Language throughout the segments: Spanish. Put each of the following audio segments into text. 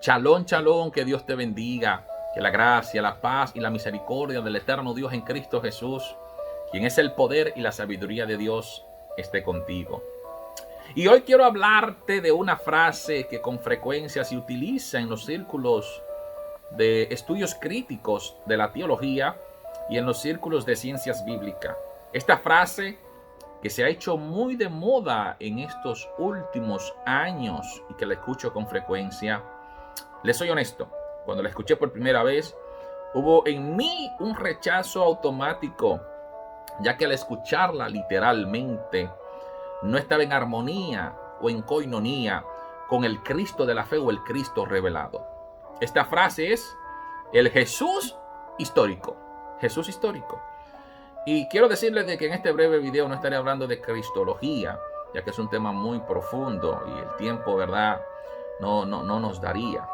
Shalom, shalom, que Dios te bendiga, que la gracia, la paz y la misericordia del eterno Dios en Cristo Jesús, quien es el poder y la sabiduría de Dios, esté contigo. Y hoy quiero hablarte de una frase que con frecuencia se utiliza en los círculos de estudios críticos de la teología y en los círculos de ciencias bíblicas. Esta frase que se ha hecho muy de moda en estos últimos años y que la escucho con frecuencia. Les soy honesto, cuando la escuché por primera vez, hubo en mí un rechazo automático, ya que al escucharla literalmente no estaba en armonía o en coinonía con el Cristo de la fe o el Cristo revelado. Esta frase es el Jesús histórico. Jesús histórico. Y quiero decirles de que en este breve video no estaré hablando de cristología, ya que es un tema muy profundo y el tiempo, ¿verdad?, no nos daría.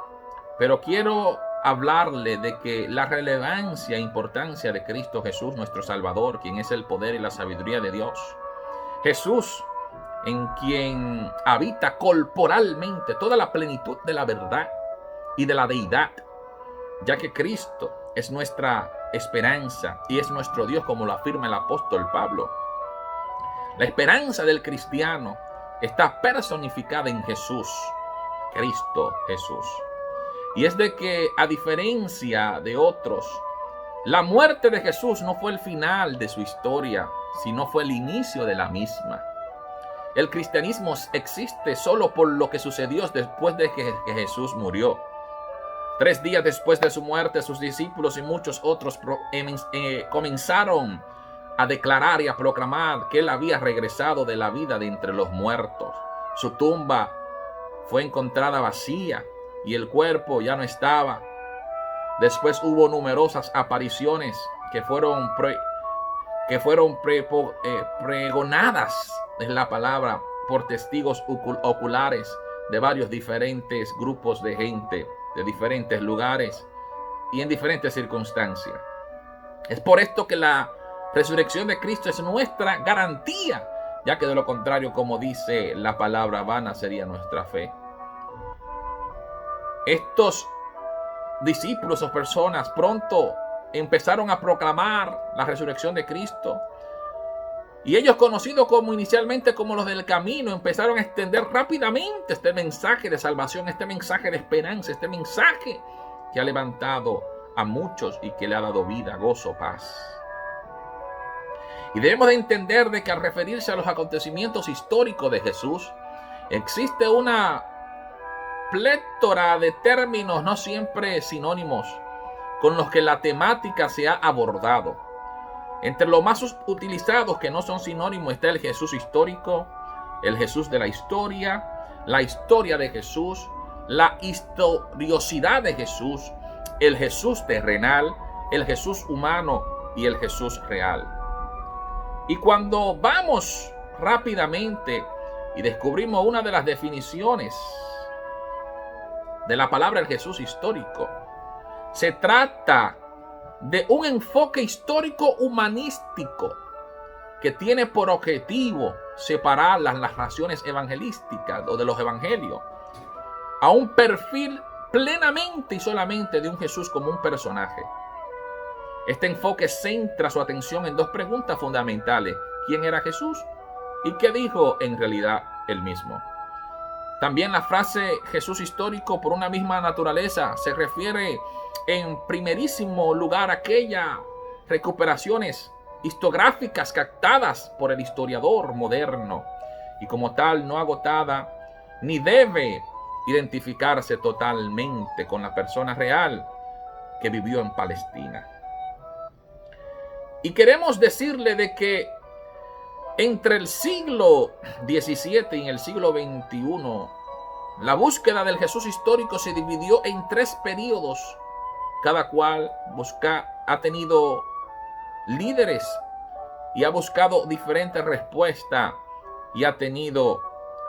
Pero quiero hablarle de que la relevancia e importancia de Cristo Jesús, nuestro Salvador, quien es el poder y la sabiduría de Dios. Jesús, en quien habita corporalmente toda la plenitud de la verdad y de la deidad, ya que Cristo es nuestra esperanza y es nuestro Dios, como lo afirma el apóstol Pablo. La esperanza del cristiano está personificada en Jesús, Cristo Jesús. Y es de que, a diferencia de otros, la muerte de Jesús no fue el final de su historia, sino fue el inicio de la misma. El cristianismo existe solo por lo que sucedió después de que Jesús murió. 3 días después de su muerte, sus discípulos y muchos otros comenzaron a declarar y a proclamar que él había regresado de la vida de entre los muertos. Su tumba fue encontrada vacía y el cuerpo ya no estaba. Después hubo numerosas apariciones que fueron pregonadas, es la palabra, por testigos oculares de varios diferentes grupos de gente, de diferentes lugares y en diferentes circunstancias. Es por esto que la resurrección de Cristo es nuestra garantía, ya que de lo contrario, como dice la palabra, vana sería nuestra fe. Estos discípulos o personas pronto empezaron a proclamar la resurrección de Cristo. Y ellos, conocidos como inicialmente como los del camino, empezaron a extender rápidamente este mensaje de salvación, este mensaje de esperanza, este mensaje que ha levantado a muchos y que le ha dado vida, gozo, paz. Y debemos de entender de que al referirse a los acontecimientos históricos de Jesús, existe una plétora de términos no siempre sinónimos con los que la temática se ha abordado. Entre los más utilizados que no son sinónimos está el Jesús histórico, el Jesús de la historia de Jesús, la historiosidad de Jesús, el Jesús terrenal, el Jesús humano y el Jesús real. Y cuando vamos rápidamente y descubrimos una de las definiciones de la palabra el Jesús histórico, se trata de un enfoque histórico humanístico que tiene por objetivo separar las narraciones evangelísticas o de los evangelios a un perfil plenamente y solamente de un Jesús como un personaje. Este enfoque centra su atención en 2 preguntas fundamentales: ¿quién era Jesús? ¿Y qué dijo en realidad él mismo? También la frase Jesús histórico, por una misma naturaleza, se refiere en primerísimo lugar a aquellas recuperaciones historiográficas captadas por el historiador moderno y como tal no agotada, ni debe identificarse totalmente con la persona real que vivió en Palestina. Y queremos decirle de que entre el siglo XVII y el siglo XXI, la búsqueda del Jesús histórico se dividió en 3 periodos. Cada cual ha tenido líderes y ha buscado diferentes respuestas y ha tenido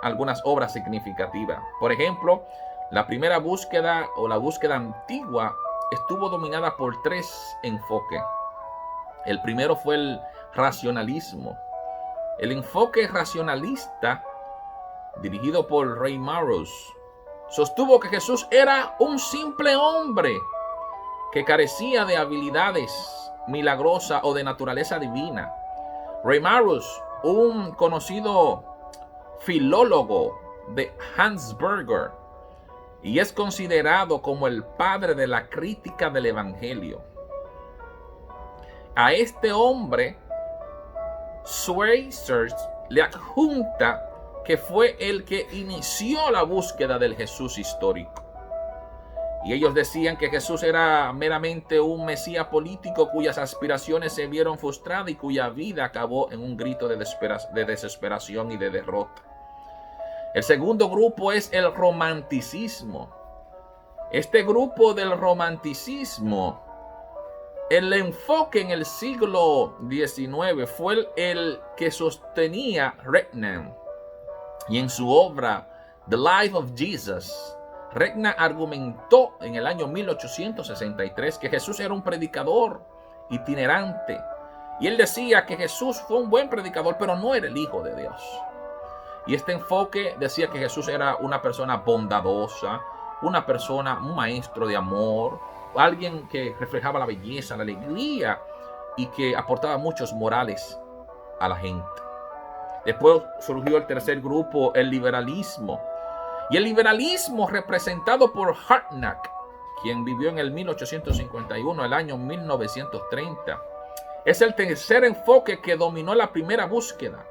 algunas obras significativas. Por ejemplo, la primera búsqueda o la búsqueda antigua estuvo dominada por 3 enfoques. El primero fue el racionalismo. El enfoque racionalista, dirigido por Ray Marus, sostuvo que Jesús era un simple hombre que carecía de habilidades milagrosas o de naturaleza divina. Reimarus, un conocido filólogo de Hansberger, y es considerado como el padre de la crítica del Evangelio. A este hombre, Schweitzer le adjunta que fue el que inició la búsqueda del Jesús histórico. Y ellos decían que Jesús era meramente un mesías político cuyas aspiraciones se vieron frustradas y cuya vida acabó en un grito de desesperación y de derrota. El segundo grupo es el romanticismo. Este grupo del romanticismo, el enfoque en el siglo XIX fue el que sostenía Renan. Y en su obra The Life of Jesus, Renan argumentó en el año 1863 que Jesús era un predicador itinerante. Y él decía que Jesús fue un buen predicador, pero no era el Hijo de Dios. Y este enfoque decía que Jesús era una persona bondadosa, una persona, un maestro de amor, alguien que reflejaba la belleza, la alegría y que aportaba muchos morales a la gente. Después surgió el tercer grupo, el liberalismo. Y el liberalismo representado por Harnack, quien vivió en el 1851 al año 1930, es el tercer enfoque que dominó la primera búsqueda.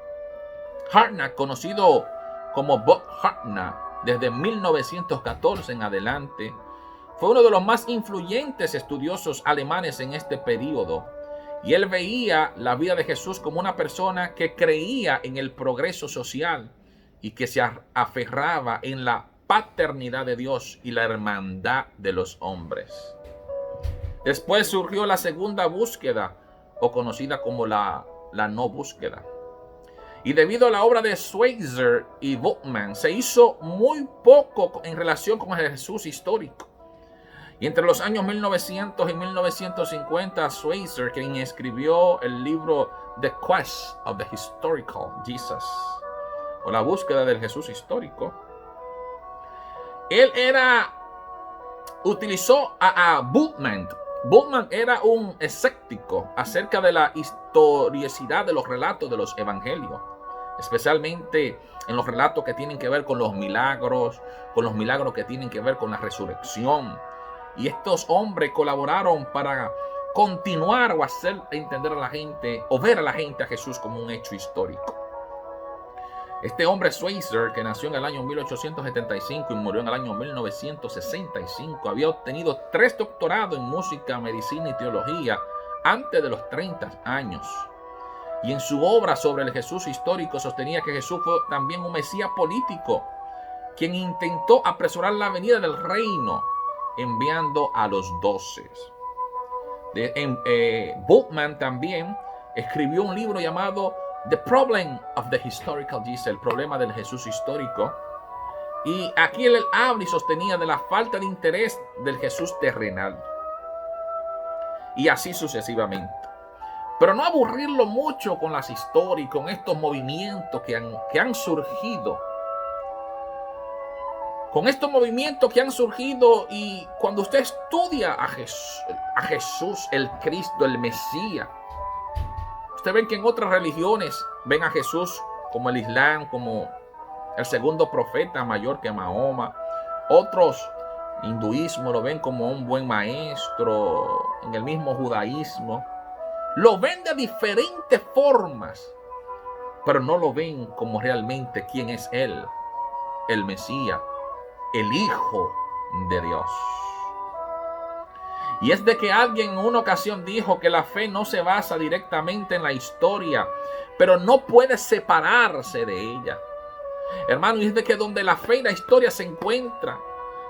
Harnack, conocido como Bob Harnack desde 1914 en adelante, fue uno de los más influyentes estudiosos alemanes en este periodo. Y él veía la vida de Jesús como una persona que creía en el progreso social y que se aferraba en la paternidad de Dios y la hermandad de los hombres. Después surgió la segunda búsqueda, o conocida como la no búsqueda. Y debido a la obra de Schweitzer y Bultmann, se hizo muy poco en relación con el Jesús histórico. Y entre los años 1900 y 1950, Schweitzer, quien escribió el libro The Quest of the Historical Jesus, o la búsqueda del Jesús histórico, él utilizó a Bultmann. Bultmann era un escéptico acerca de la historicidad de los relatos de los evangelios, especialmente en los relatos que tienen que ver con los milagros que tienen que ver con la resurrección. Y estos hombres colaboraron para continuar o hacer entender a la gente o ver a la gente a Jesús como un hecho histórico. Este hombre Schweitzer, que nació en el año 1875 y murió en el año 1965, había obtenido 3 doctorados en música, medicina y teología antes de los 30 años. Y en su obra sobre el Jesús histórico sostenía que Jesús fue también un mesías político, quien intentó apresurar la venida del reino, enviando a los 12. Bultmann también escribió un libro llamado The Problem of the Historical Jesus, el problema del Jesús histórico. Y aquí él habla y sostenía de la falta de interés del Jesús terrenal. Y así sucesivamente. Pero no aburrirlo mucho con las historias y con estos movimientos que han surgido. Con estos movimientos que han surgido, y cuando usted estudia a Jesús, el Cristo, el Mesías, usted ve que en otras religiones ven a Jesús como el Islam, como el segundo profeta mayor que Mahoma. Otros, hinduismo, lo ven como un buen maestro. En el mismo judaísmo lo ven de diferentes formas, pero no lo ven como realmente quién es Él, el Mesías, el Hijo de Dios. Y es de que alguien en una ocasión dijo que la fe no se basa directamente en la historia, pero no puede separarse de ella. Hermano, y es de que donde la fe y la historia se encuentran,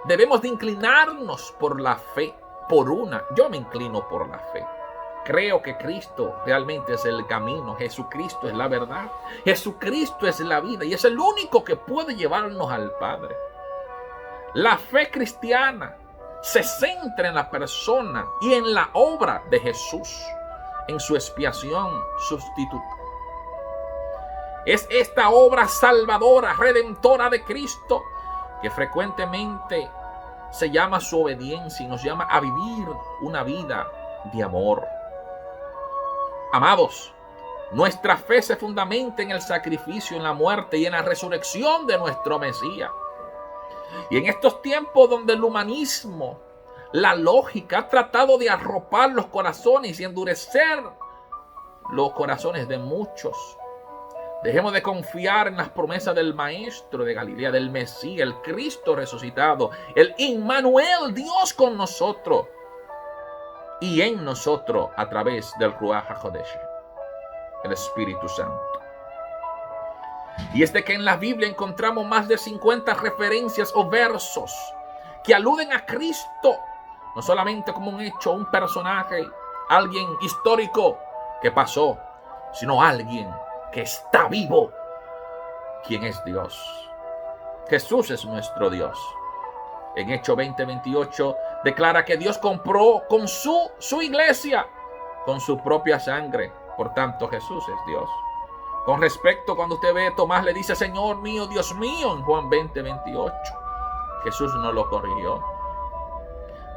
debemos de inclinarnos por la fe, por una. Yo me inclino por la fe. Creo que Cristo realmente es el camino. Jesucristo es la verdad. Jesucristo es la vida y es el único que puede llevarnos al Padre. La fe cristiana se centra en la persona y en la obra de Jesús, en su expiación sustituta. Es esta obra salvadora, redentora de Cristo, que frecuentemente se llama su obediencia y nos llama a vivir una vida de amor. Amados, nuestra fe se fundamenta en el sacrificio, en la muerte y en la resurrección de nuestro Mesías. Y en estos tiempos donde el humanismo, la lógica ha tratado de arropar los corazones y endurecer los corazones de muchos, dejemos de confiar en las promesas del Maestro de Galilea, del Mesías, el Cristo resucitado, el Immanuel, Dios con nosotros y en nosotros a través del Ruach HaKodesh, el Espíritu Santo. Y es de que en la Biblia encontramos más de 50 referencias o versos que aluden a Cristo, no solamente como un hecho, un personaje, alguien histórico que pasó, sino alguien que está vivo, quien es Dios. Jesús es nuestro Dios. En Hechos 20:28 declara que Dios compró con su iglesia con su propia sangre. Por tanto, Jesús es Dios. Con respecto, cuando usted ve, Tomás le dice, Señor mío, Dios mío, en Juan 20:28. Jesús no lo corrigió.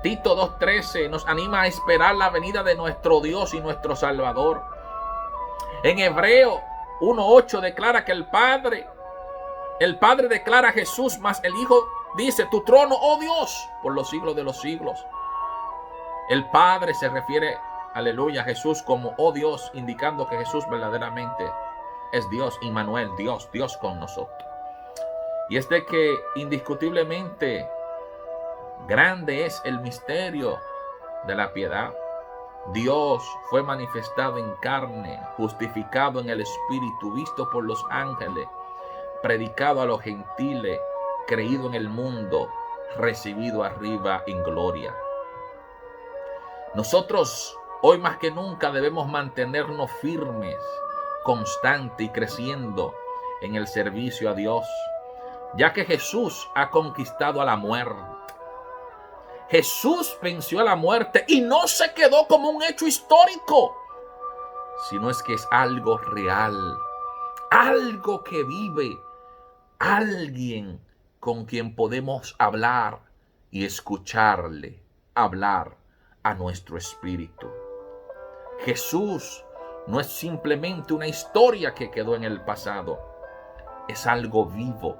Tito 2:13 nos anima a esperar la venida de nuestro Dios y nuestro Salvador. En Hebreo 1:8 declara que el Padre declara a Jesús, mas el Hijo dice, tu trono, oh Dios, por los siglos de los siglos. El Padre se refiere, aleluya, a Jesús como, oh Dios, indicando que Jesús verdaderamente es Dios, Immanuel, Dios con nosotros. Y es de que indiscutiblemente grande es el misterio de la piedad. Dios fue manifestado en carne, justificado en el Espíritu, visto por los ángeles, predicado a los gentiles, creído en el mundo, recibido arriba en gloria. Nosotros hoy más que nunca debemos mantenernos firmes, constantes y creciendo en el servicio a Dios, ya que Jesús ha conquistado a la muerte. Jesús venció a la muerte y no se quedó como un hecho histórico, sino es que es algo real, algo que vive, alguien con quien podemos hablar y escucharle hablar a nuestro espíritu. Jesús no es simplemente una historia que quedó en el pasado, es algo vivo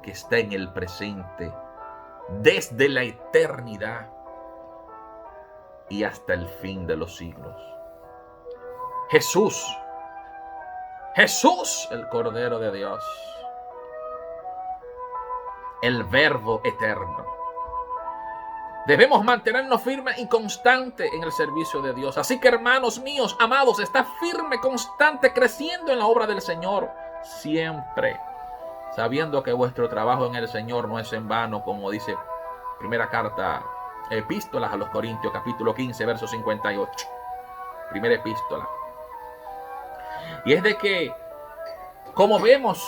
que está en el presente, desde la eternidad y hasta el fin de los siglos. Jesús, el Cordero de Dios, el Verbo eterno. Debemos mantenernos firmes y constantes en el servicio de Dios. Así que, hermanos míos, amados, está firme, constante, creciendo en la obra del Señor, siempre sabiendo que vuestro trabajo en el Señor no es en vano, como dice primera carta, epístolas a los Corintios, capítulo 15, verso 58. Primera epístola. Y es de que, como vemos,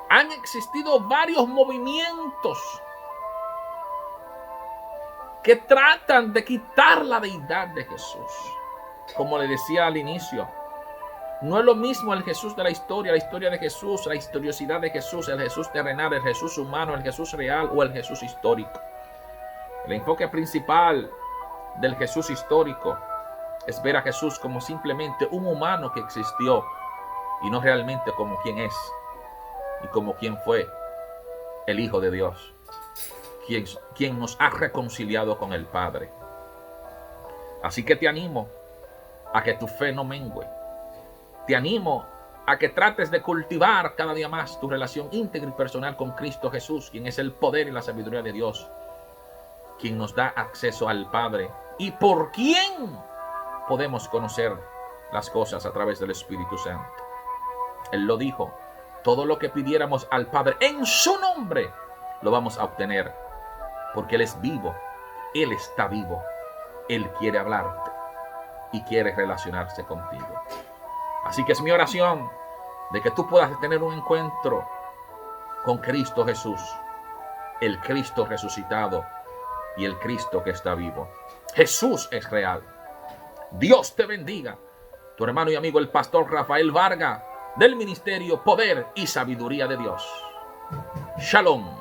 han existido varios movimientos que tratan de quitar la deidad de Jesús. Como le decía al inicio, no es lo mismo el Jesús de la historia de Jesús, la historiosidad de Jesús, el Jesús terrenal, el Jesús humano, el Jesús real o el Jesús histórico. El enfoque principal del Jesús histórico es ver a Jesús como simplemente un humano que existió y no realmente como quien es y como quien fue el Hijo de Dios, quien nos ha reconciliado con el Padre. Así que te animo a que tu fe no mengue. Te animo a que trates de cultivar cada día más tu relación íntegra y personal con Cristo Jesús, quien es el poder y la sabiduría de Dios, quien nos da acceso al Padre y por quien podemos conocer las cosas a través del Espíritu Santo. Él lo dijo, todo lo que pidiéramos al Padre en su nombre lo vamos a obtener, porque Él es vivo, Él está vivo, Él quiere hablarte y quiere relacionarse contigo. Así que es mi oración de que tú puedas tener un encuentro con Cristo Jesús, el Cristo resucitado y el Cristo que está vivo. Jesús es real. Dios te bendiga. Tu hermano y amigo el pastor Rafael Vargas, del Ministerio Poder y Sabiduría de Dios. Shalom.